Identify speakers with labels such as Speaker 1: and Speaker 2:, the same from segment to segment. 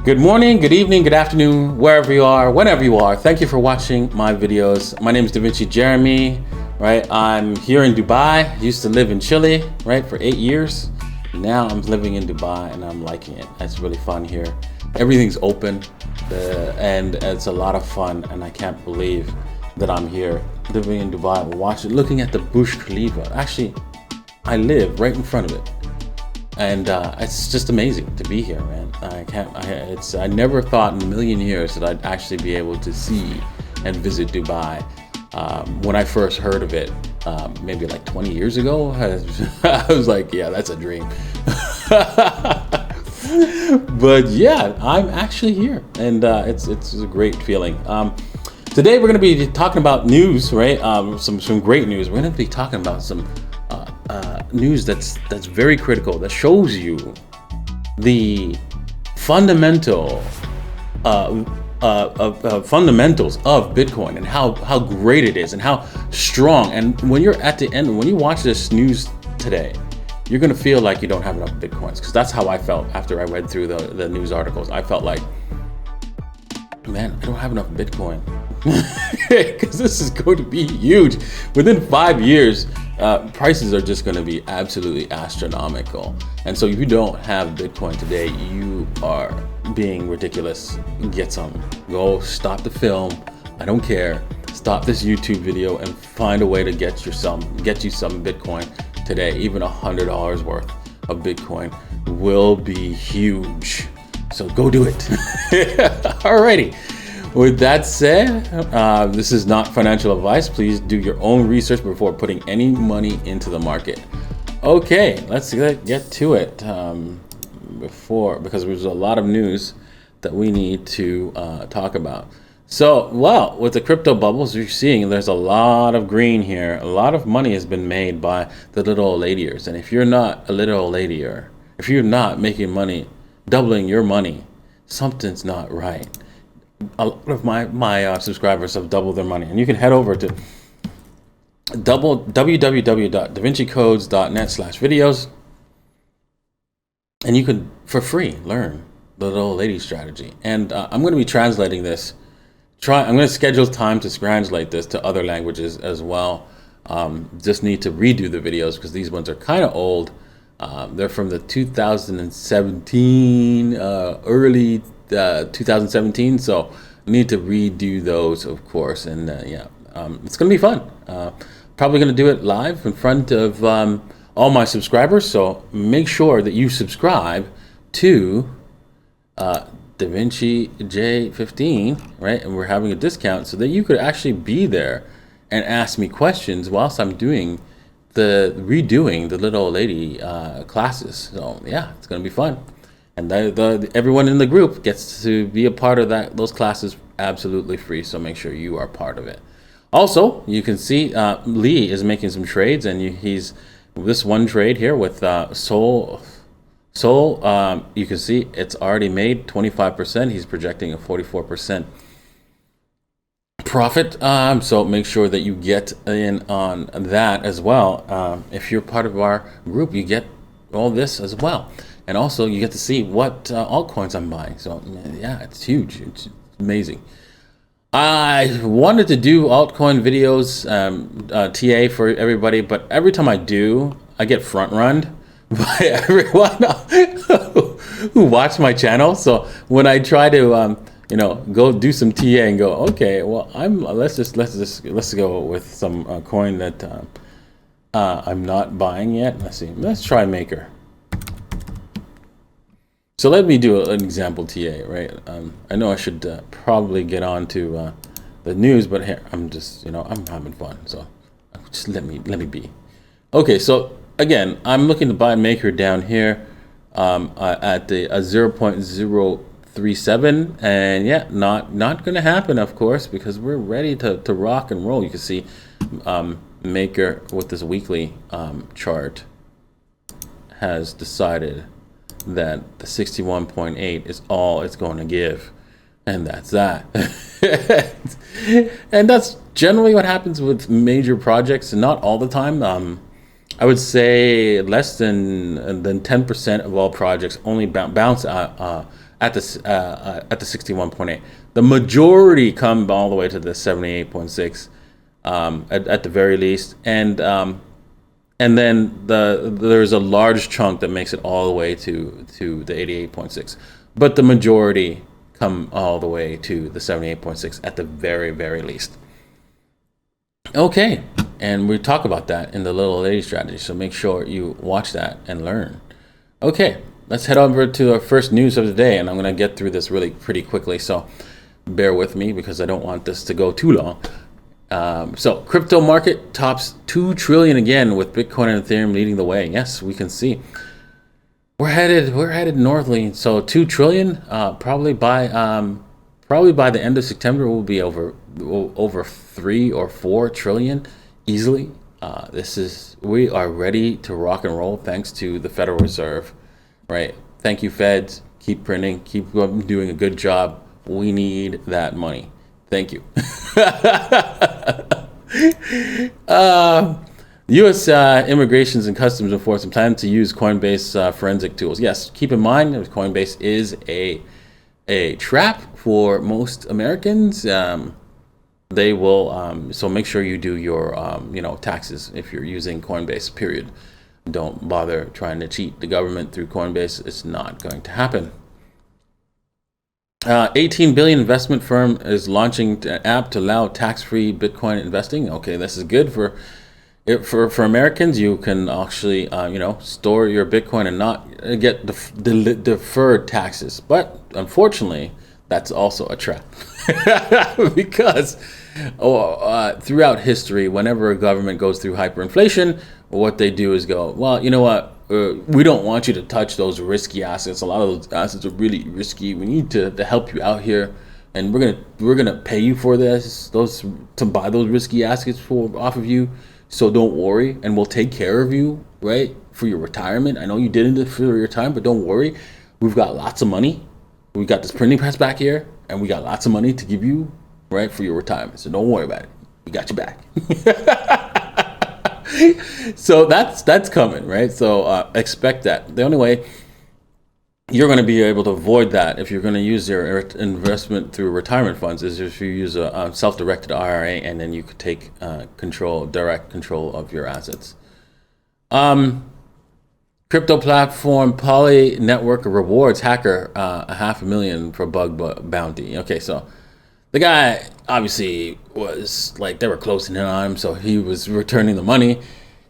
Speaker 1: Good morning, good evening, good afternoon, wherever you are, whenever you are. Thank you for watching my videos. My name is Da Vinci Jeremy, right? I'm here in Dubai. Used to live in Chile, right, for 8 years. Now I'm living in Dubai and I'm liking it. It's really fun here. Everything's open and it's a lot of fun, and I can't believe that I'm here living in Dubai, looking at the Burj Khalifa. Actually, I live right in front of it. And it's just amazing to be here, man. I never thought in a million years that I'd actually be able to see and visit Dubai. When I first heard of it, maybe like 20 years ago, I was like, yeah, that's a dream. But yeah, I'm actually here, and it's a great feeling. Today we're going to be talking about news, right? Some great news. We're going to be talking about some news that's very critical, that shows you the fundamental fundamentals of Bitcoin and how great it is and how strong. And when you're at the end, when you watch this news today, you're gonna feel like you don't have enough Bitcoins, because that's how I felt after I read through the news articles. I felt like, man, I don't have enough Bitcoin, because this is going to be huge. Within 5 years, prices are just going to be absolutely astronomical. And so if you don't have Bitcoin today, you are being ridiculous. Get some. Go stop the film. I don't care. Stop this YouTube video and find a way to get you some Bitcoin today. Even $100 worth of Bitcoin will be huge. So go do it. Alrighty. With that said, this is not financial advice. Please do your own research before putting any money into the market. Okay, let's get to it. Because there's a lot of news that we need to talk about. So, well, with the crypto bubbles, you're seeing there's a lot of green here. A lot of money has been made by the little old ladies. And if you're not a little old ladyer, if you're not making money, doubling your money, something's not right. A lot of my subscribers have doubled their money, and you can head over to www.davincicodes.net/videos, and you can for free learn the little lady strategy. And I'm going to be translating this. I'm going to schedule time to translate this to other languages as well. Just need to redo the videos because these ones are kind of old. They're from the 2017 early 2017, so I need to redo those, of course. And it's gonna be fun. Probably gonna do it live in front of all my subscribers, so make sure that you subscribe to Da Vinci J15, right? And we're having a discount so that you could actually be there and ask me questions whilst I'm redoing the little lady classes. So yeah, it's gonna be fun. And everyone in the group gets to be a part of those classes absolutely free. So make sure you are part of it. Also, you can see Lee is making some trades, and he's this one trade here with Sol. You can see it's already made 25%. He's projecting a 44% profit. So make sure that you get in on that as well. If you're part of our group, you get all this as well. And also, you get to see what altcoins I'm buying. So, yeah, it's huge. It's amazing. I wanted to do altcoin videos, TA for everybody, but every time I do, I get front-run by everyone who watch my channel. So when I try to, go do some TA and go, okay, well, let's go with some coin that I'm not buying yet. Let's see. Let's try Maker. So let me do an example TA, right? I know I should probably get on to the news, but here, I'm just, I'm having fun. So just let me be. Okay, so again, I'm looking to buy Maker down here at the 0.037, and yeah, not going to happen, of course, because we're ready to rock and roll. You can see Maker with this weekly chart has decided that the 61.8 is all it's going to give, and that's that. And that's generally what happens with major projects, and not all the time. I would say less than 10% of all projects only bounce at the 61.8. The majority come all the way to the 78.6 at the very least, and then there's a large chunk that makes it all the way to the 88.6. But the majority come all the way to the 78.6 at the very, very least. Okay, and we talk about that in the Little Lady Strategy, so make sure you watch that and learn. Okay, let's head over to our first news of the day, and I'm going to get through this really pretty quickly, so bear with me because I don't want this to go too long. So crypto market tops 2 trillion again, with Bitcoin and Ethereum leading the way. Yes, we can see we're headed northly. So 2 trillion, probably by the end of September we'll be over 3 or 4 trillion easily. We are ready to rock and roll thanks to the Federal Reserve, right? Thank you, Feds. Keep printing, keep doing a good job. We need that money. Thank you. U.S. Immigrations and Customs Enforcement plan to use Coinbase forensic tools. Yes, keep in mind Coinbase is a trap for most Americans. They will so make sure you do your taxes if you're using Coinbase. Period. Don't bother trying to cheat the government through Coinbase. It's not going to happen. 18 billion investment firm is launching an app to allow tax-free Bitcoin investing. Okay, this is good for Americans. You can actually store your Bitcoin and not get deferred taxes. But unfortunately, that's also a trap because throughout history, whenever a government goes through hyperinflation, what they do is go, well, you know what? We don't want you to touch those risky assets. A lot of those assets are really risky. We need to help you out here, and we're gonna pay you for to buy those risky assets off of you. So don't worry, and we'll take care of you, right, for your retirement. I know you did it for your time, but don't worry. We've got lots of money. We got this printing press back here, and we got lots of money to give you, right, for your retirement. So don't worry about it. We got you back. So that's coming, right? So expect that. The only way you're going to be able to avoid that if you're going to use your investment through retirement funds is if you use a self-directed IRA, and then you could take direct control of your assets. Crypto platform Poly Network rewards hacker $500,000 for bug bounty. Okay, so the guy obviously was like, they were closing in on him, so he was returning the money.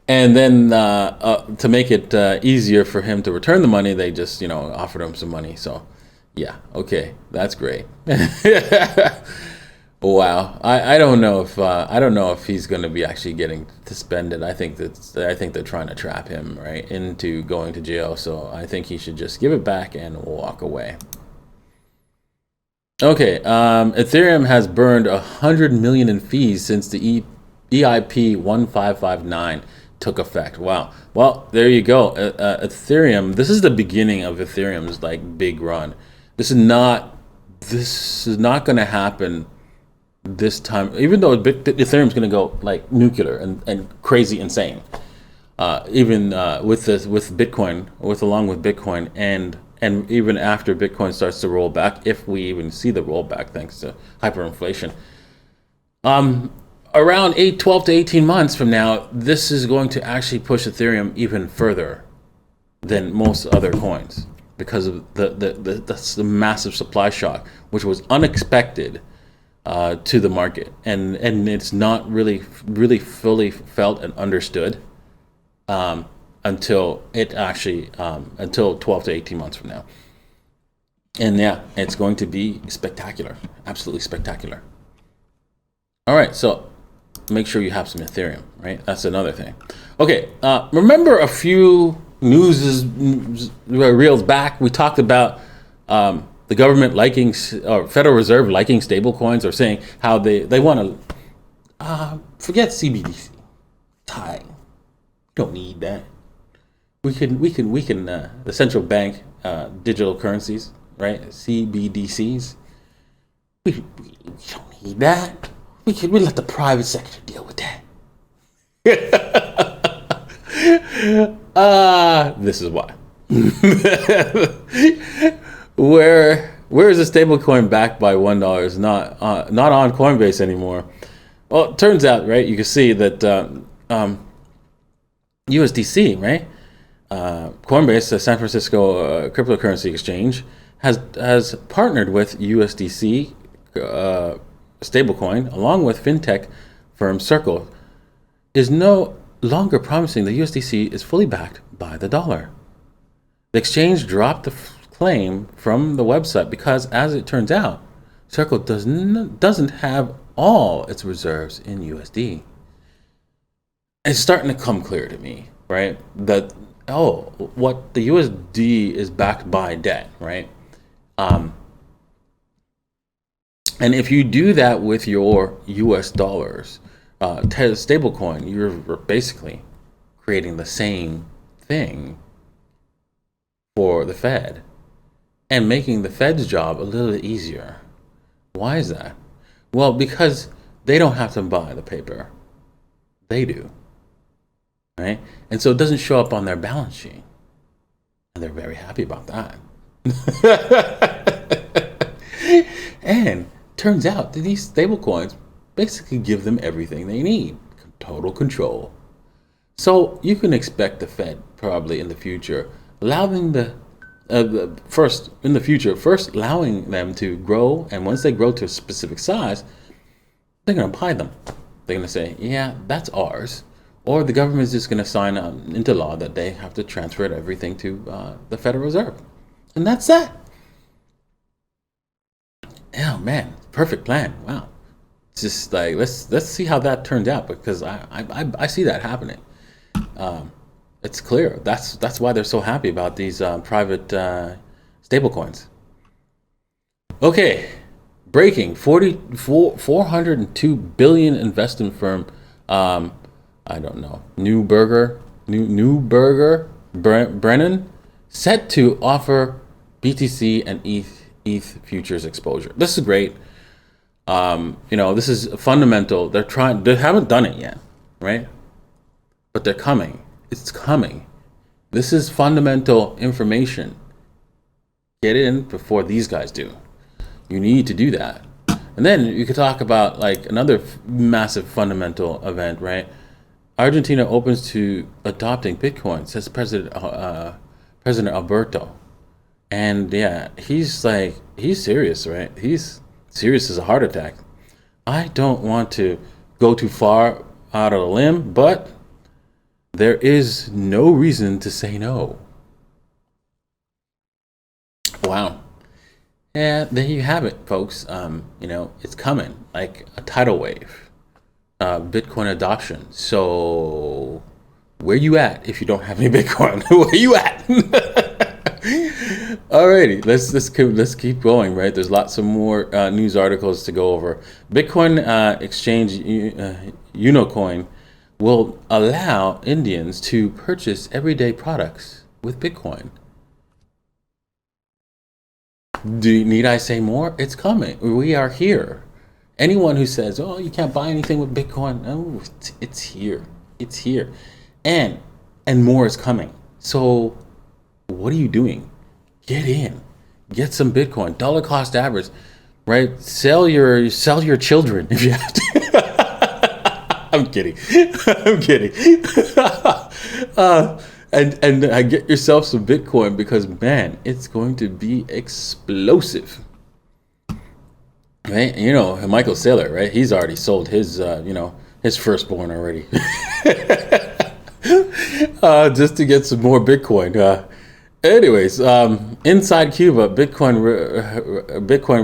Speaker 1: And then to make it easier for him to return the money, they just offered him some money. So yeah, okay, that's great. Wow, I don't know if he's going to be actually getting to spend it. I think they're trying to trap him right into going to jail. So I think he should just give it back and walk away. Okay, Ethereum has burned 100 million in fees since the EIP 1559 took effect. Wow. Well, there you go. Ethereum. This is the beginning of Ethereum's big run. This is not going to happen this time. Even though Ethereum's going to go nuclear and crazy insane. Even with Bitcoin, along with Bitcoin, and even after Bitcoin starts to roll back, if we even see the rollback thanks to hyperinflation. Around 12 to 18 months from now, this is going to actually push Ethereum even further than most other coins because of the massive supply shock, which was unexpected to the market, and it's not really fully felt and understood until 12 to 18 months from now. And yeah, it's going to be spectacular, absolutely spectacular. All right, so make sure you have some Ethereum, right? That's another thing. Okay, remember a few reels back, we talked about the government liking, or Federal Reserve liking stable coins, or saying how they want to forget CBDC. Tie. Don't need that. We can the central bank digital currencies, right? CBDCs. We don't need that. We let the private sector deal with that. This is why. where is a stablecoin backed by $1 is not on Coinbase anymore. Well, it turns out, right? You can see that USDC, right? Coinbase, the San Francisco cryptocurrency exchange, has partnered with USDC stablecoin along with fintech firm Circle. Is no longer promising that USDC is fully backed by the dollar. The exchange dropped the claim from the website because, as it turns out, Circle doesn't have all its reserves in USD. It's starting to come clear to me, right? That what the USD is backed by debt, right? And if you do that with your US dollars, stablecoin, you're basically creating the same thing for the Fed and making the Fed's job a little bit easier. Why is that? Well, because they don't have to buy the paper. They do. Right? And so it doesn't show up on their balance sheet. And they're very happy about that. And turns out that these stablecoins basically give them everything they need. Total control. So you can expect the Fed probably in the future allowing first allowing them to grow, and once they grow to a specific size, they're going to buy them. They're going to say, yeah, that's ours. Or the government is just going to sign into law that they have to transfer everything to the Federal Reserve. And that's that. Oh, man, perfect plan. Wow. It's just like, let's see how that turns out, because I see that happening. It's clear. That's why they're so happy about these private stablecoins. Okay, breaking 402 billion investment firm. I don't know. Neuberger Brennan set to offer BTC and ETH futures exposure. This is great. This is fundamental. They haven't done it yet, right? But they're coming. It's coming. This is fundamental information. Get in before these guys do. You need to do that. And then you could talk about like another massive fundamental event, right? Argentina opens to adopting Bitcoin, says President Alberto. And yeah, he's serious, right? He's serious as a heart attack. I don't want to go too far out of a limb, but there is no reason to say no. Wow. Yeah, there you have it, folks. It's coming like a tidal wave. Bitcoin adoption. So where you at if you don't have any Bitcoin? Where you at? Alrighty, let's keep going, right? There's lots of more news articles to go over. Bitcoin exchange Unocoin will allow Indians to purchase everyday products with Bitcoin. Need I say more? It's coming. We are here. Anyone who says, "Oh, you can't buy anything with Bitcoin," oh, it's here. It's here, and more is coming. So, what are you doing? Get in, get some Bitcoin. Dollar cost average, right? Sell your children if you have to. I'm kidding. I'm kidding. And get yourself some Bitcoin, because man, it's going to be explosive. Right? Michael Saylor, right? He's already sold his his firstborn already. Just to get some more Bitcoin. Anyways, inside Cuba, Bitcoin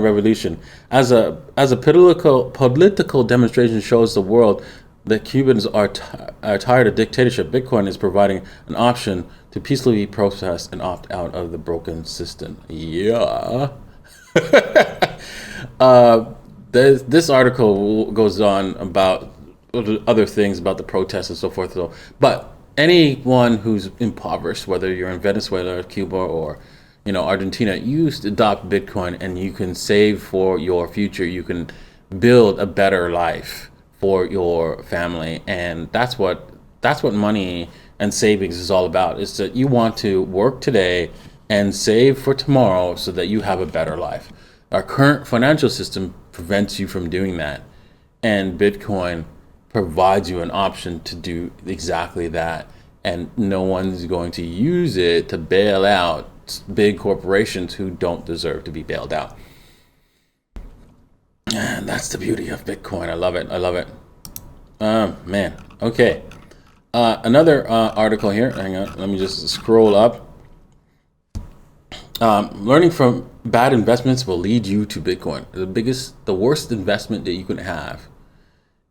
Speaker 1: revolution as a political demonstration shows the world that Cubans are tired of dictatorship. Bitcoin is providing an option to peacefully protest and opt out of the broken system. Yeah. This article goes on about other things about the protests and so forth. But anyone who's impoverished, whether you're in Venezuela or Cuba or Argentina, you adopt Bitcoin and you can save for your future. You can build a better life for your family, and that's what money and savings is all about. Is that you want to work today and save for tomorrow so that you have a better life. Our current financial system prevents you from doing that, and Bitcoin provides you an option to do exactly that, and no one's going to use it to bail out big corporations who don't deserve to be bailed out. And that's the beauty of Bitcoin. I love it. I love it. Man. Okay. Another article here. Hang on. Let me just scroll up. Learning from bad investments will lead you to Bitcoin. The worst investment that you can have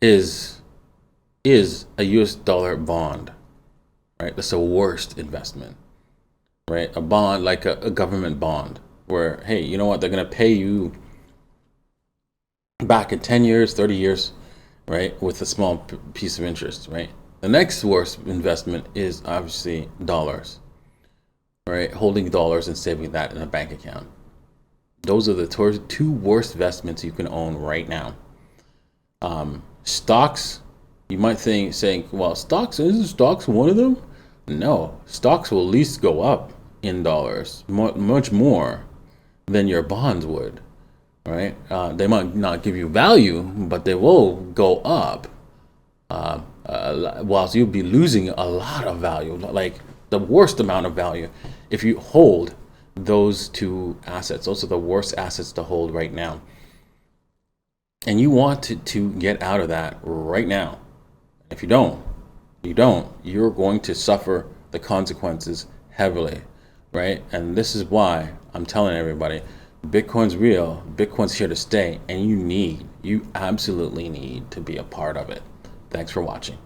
Speaker 1: is a US dollar bond, right? That's the worst investment, right? A bond, like a government bond, where, hey, you know what? They're going to pay you back in 10 years, 30 years, right? With a small piece of interest, right? The next worst investment is obviously dollars, right? Holding dollars and saving that in a bank account. Those are the two worst investments you can own right now. Stocks, you might think, saying, well, isn't stocks one of them? No, stocks will at least go up in dollars, much more than your bonds would, right? They might not give you value, but they will go up, whilst you'll be losing a lot of value, like the worst amount of value, if you hold those two assets. Those are the worst assets to hold right now. And you want to get out of that right now. If you don't, you're going to suffer the consequences heavily, right? And this is why I'm telling everybody, Bitcoin's real, Bitcoin's here to stay, and you absolutely need to be a part of it. Thanks for watching.